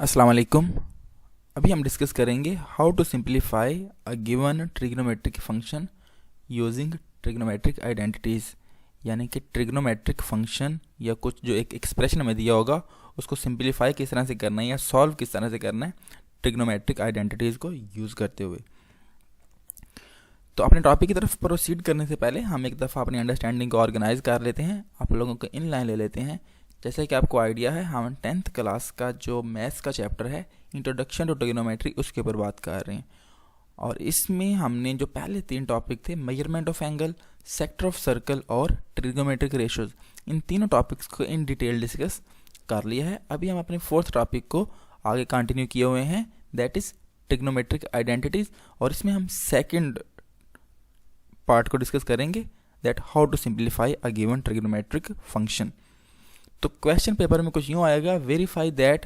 अस्सलाम वालेकुम। अभी हम डिस्कस करेंगे how to simplify a given trigonometric function using trigonometric identities. यानी कि ट्रिग्नोमेट्रिक फंक्शन या कुछ जो एक एक्सप्रेशन हमें दिया होगा उसको सिंप्लीफाई किस तरह से करना है या सॉल्व किस तरह से करना है ट्रिग्नोमेट्रिक आइडेंटिटीज़ को यूज़ करते हुए। तो अपने टॉपिक की तरफ प्रोसीड करने से पहले हम एक दफ़ा अपनी अंडरस्टैंडिंग को ऑर्गेनाइज कर लेते हैं, आप लोगों को इन लाइन ले लेते हैं। जैसे कि आपको आइडिया है, हम 10th क्लास का जो मैथ्स का चैप्टर है इंट्रोडक्शन टू ट्रिग्नोमेट्री उसके ऊपर बात कर रहे हैं। और इसमें हमने जो पहले 3 टॉपिक थे, measurement of angle, sector of circle और ट्रिग्नोमेट्रिक रेशोज, इन तीनों टॉपिक्स को इन डिटेल डिस्कस कर लिया है। अभी हम अपने 4th टॉपिक को आगे कंटिन्यू किए हुए हैं, दैट इज़ ट्रिग्नोमेट्रिक आइडेंटिटीज़। और इसमें हम सेकेंड पार्ट को डिस्कस करेंगे, that how to simplify a given trigonometric function. तो क्वेश्चन पेपर में कुछ यूँ आएगा, verify that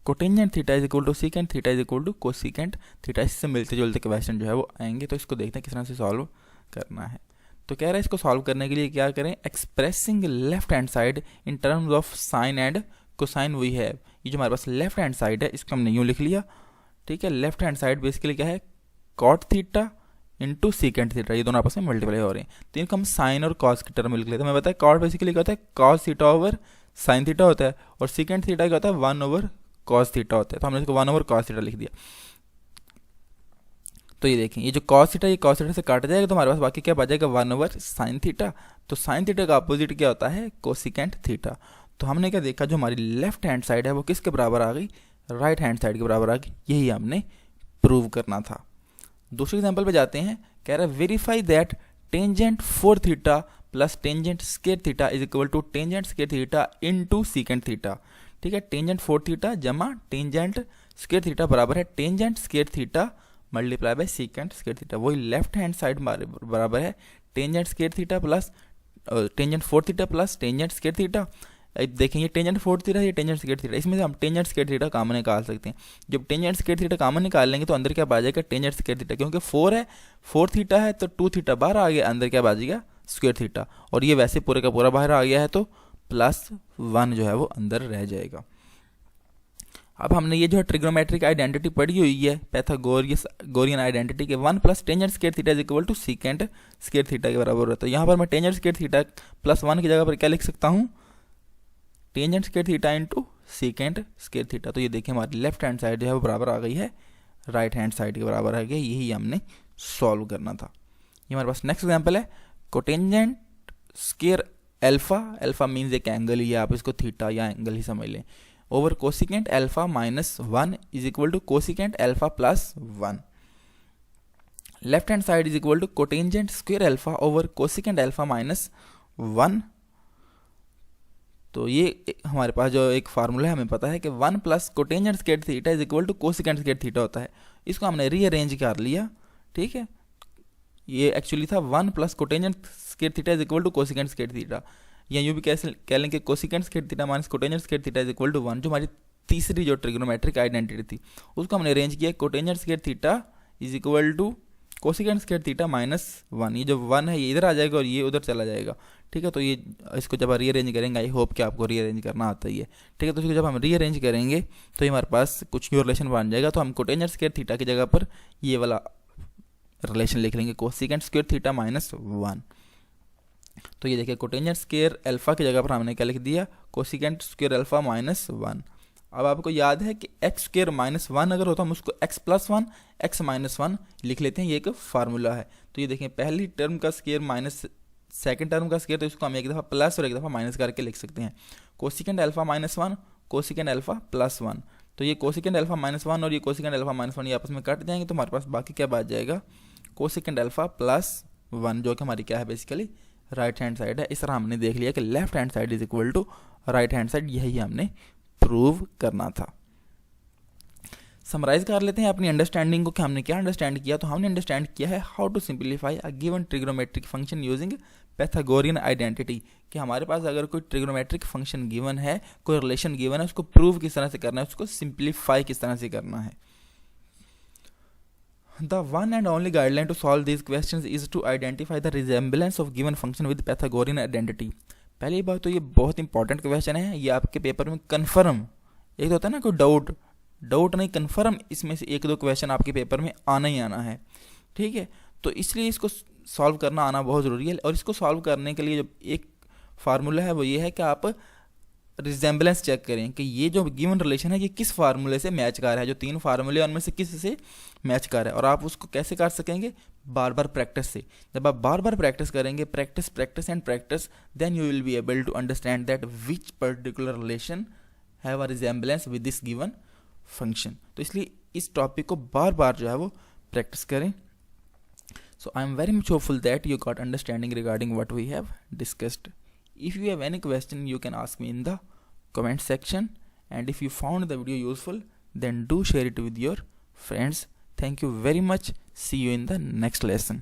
cotangent theta is equal to secant theta is equal to cosecant theta. इससे मिलते जुलते क्वेश्चन जो है वो आएंगे, तो इसको देखते हैं किस तरह से सॉल्व करना है। तो कह रहा है इसको सॉल्व करने के लिए क्या करें, expressing left hand side in terms of sine and cosine we have. ये जो हमारे पास लेफ्ट हैंड साइड है इसको हमने यूँ लिख लिया, ठीक है। लेफ्ट हैंड साइड बेसिकली क्या है, cot theta into secant theta, ये दोनों आपस में मल्टीप्लाई हो रहे हैं। तो इनको हम साइन और कॉस की टर्म में लिख लेते हैं। मैं बताया कॉट बेसिकली क्या होता है, cos theta over sine theta होता है, और सीकेंट थीटा क्या होता है, 1 ओवर कॉस थीटा होता है। तो हमने इसको 1 ओवर कॉस थीटा लिख दिया। तो ये देखें, ये जो कॉस थीटा, ये कॉस थीटा से काट जाएगा तो हमारे पास बाकी क्या बच जाएगा, 1 ओवर साइन थीटा। तो साइन थीटा का अपोजिट क्या होता है, कोसिकेंट थीटा। तो हमने क्या देखा, जो हमारी लेफ्ट हैंड साइड है वो किसके बराबर आ गई, राइट हैंड साइड के बराबर आ गई। यही हमने प्रूव करना था। दूसरे एग्जाम्पल पे जाते हैं, कह रहा है verify that tangent 4 theta plus tangent square theta is equal to tangent square theta into secant theta. ठीक है, टेंजेंट 4 थीटा जमा टेंजेंट स्क्वायर थीटा बराबर है tangent square theta multiply by secant square theta. वही लेफ्ट हैंड साइड बराबर है tangent square theta plus tangent 4 theta plus tangent square theta. देखेंगे tangent 4 theta या टेंजेंट स्क्वायर थीटा, इसमें से हम टेंजेंट स्क्वायर थीटा कॉमन निकाल सकते हैं। जब टेंजेंट स्क्वायर थीटा कॉमन निकाल लेंगे तो अंदर क्या आ जाएगा, टेंजेंट स्क्वायर थीटा। क्योंकि 4 है, 4 थीटा है तो 2 थीटा बाहर आ गया, अंदर क्या आ जाएगा, स्क्वायर थीटा। और ये वैसे पूरे का पूरा बाहर आ गया है तो +1 जो है वो अंदर रह जाएगा। अब हमने ये जो है ट्रिग्नोमेट्रिक आइडेंटिटी पढ़ी हुई है, पैथागोरियन आइडेंटिटी के 1 plus tangent square theta is equal to secant square theta के बराबर होता है। यहाँ पर मैं टेंजेंट स्क्वायर थीटा +1 की जगह पर क्या लिख सकता हूँ, tangent square theta into secant square theta. तो ये देखिए हमारी लेफ्ट हैंड साइड जो है वो बराबर आ गई है राइट हैंड साइड के बराबर आ गई। यही हमने सॉल्व करना था। ये हमारे पास नेक्स्ट एग्जांपल है, cotangent square alpha, alpha means एक एंगल ही है, आप इसको थीटा या एंगल ही समझ लें, over cosecant alpha -1 is equal to cosecant alpha +1। Left hand side is equal to cotangent square alpha over cosecant alpha -1। तो ये हमारे पास जो एक फार्मूला है, हमें पता है कि 1 plus cotangent square theta is equal to cosecant square theta होता है। इसको हमने रीअरेंज कर लिया, ठीक है। ये एक्चुअली था 1 plus cotangent square theta is equal to cosecant square theta, या यूँ भी कैसे कह लें कि cosecant square theta minus cotangent square theta is equal to 1। जो हमारी तीसरी जो ट्रिग्नोमेट्रिक आइडेंटिटी थी उसको हमने अरेंज किया, cotangent square theta is equal to cosecant square theta -1। ये जो 1 है ये इधर आ जाएगा और ये उधर चला जाएगा, ठीक है। तो ये इसको जब रीअरेंज करेंगे, आई होप कि आपको रीअरेंज करना आता ही है, ठीक है। तो इसको जब हम रीअरेंज करेंगे तो ये हमारे पास कुछ न्यू रिलेशन बन जाएगा। तो हम कोटेंजेंट स्क्वायर थीटा की जगह पर ये वाला रिलेशन लिख लेंगे, कोसिकेंट स्क्वायर थीटा -1। तो ये देखिए कोटेंजेंट स्क्वायर अल्फा की जगह पर हमने क्या लिख दिया, कोसिकेंट स्क्वायर अल्फा -1। अब आपको याद है कि x स्क्वायर -1 अगर होता हम उसको x +1 x -1 लिख लेते हैं, ये एक फार्मूला है। तो ये देखें पहली टर्म का स्क्वायर माइनस सेकंड टर्म का स्क्वायर, तो इसको हम एक दफ़ा प्लस और एक दफ़ा माइनस करके लिख सकते हैं। Cosecant alpha -1 cosecant alpha +1। तो ये कोसिकेंट अल्फा -1 और ये कोसिकेंट अल्फा -1 ये आपस में कट जाएंगे, तो हमारे पास बाकी क्या बच जाएगा, कोसिकेंट अल्फा +1, जो कि हमारी क्या है बेसिकली राइट हैंड साइड है। इस तरह हमने देख लिया कि left hand side is equal to right hand side, यही हमने प्रूव करना था। समराइज कर लेते हैं अपनी अंडरस्टैंडिंग को कि हमने क्या अंडरस्टैंड किया। तो हमने अंडरस्टैंड किया है how to simplify a given trigonometric function using Pythagorean identity, कि हमारे पास अगर कोई ट्रिग्नोमेट्रिक फंक्शन गिवन है, कोई रिलेशन गिवन है, उसको प्रूव किस तरह से करना है, उसको सिंप्लीफाई किस तरह से करना है। The one and only guideline to solve these questions is to identify the resemblance of given function with Pythagorean identity। पहली बात तो ये बहुत इंपॉर्टेंट क्वेश्चन है, ये आपके पेपर में कन्फर्म, एक तो होता है ना कोई डाउट डाउट नहीं, कन्फर्म इसमें से एक दो क्वेश्चन आपके पेपर में आना ही आना है, ठीक है। तो इसलिए इसको सॉल्व करना आना बहुत ज़रूरी है। और इसको सॉल्व करने के लिए जो एक फार्मूला है वो ये है कि आप रिजेंबलेंस चेक करें कि ये जो गिवन रिलेशन है ये किस फार्मूले से मैच कर रहा है, जो 3 फार्मूले उनमें से किस से मैच कर रहा है। और आप उसको कैसे कर सकेंगे, बार बार प्रैक्टिस से। जब आप बार बार प्रैक्टिस करेंगे, practice practice and practice, then you will be able to understand that which particular relation have a resemblance with this given function. तो इसलिए इस टॉपिक को बार बार जो है वो प्रैक्टिस करें। So I am very much hopeful that you got understanding regarding what we have discussed. If you have any question, you can ask me in the comment section, and if you found the video useful, then do share it with your friends. Thank you very much. See you in the next lesson.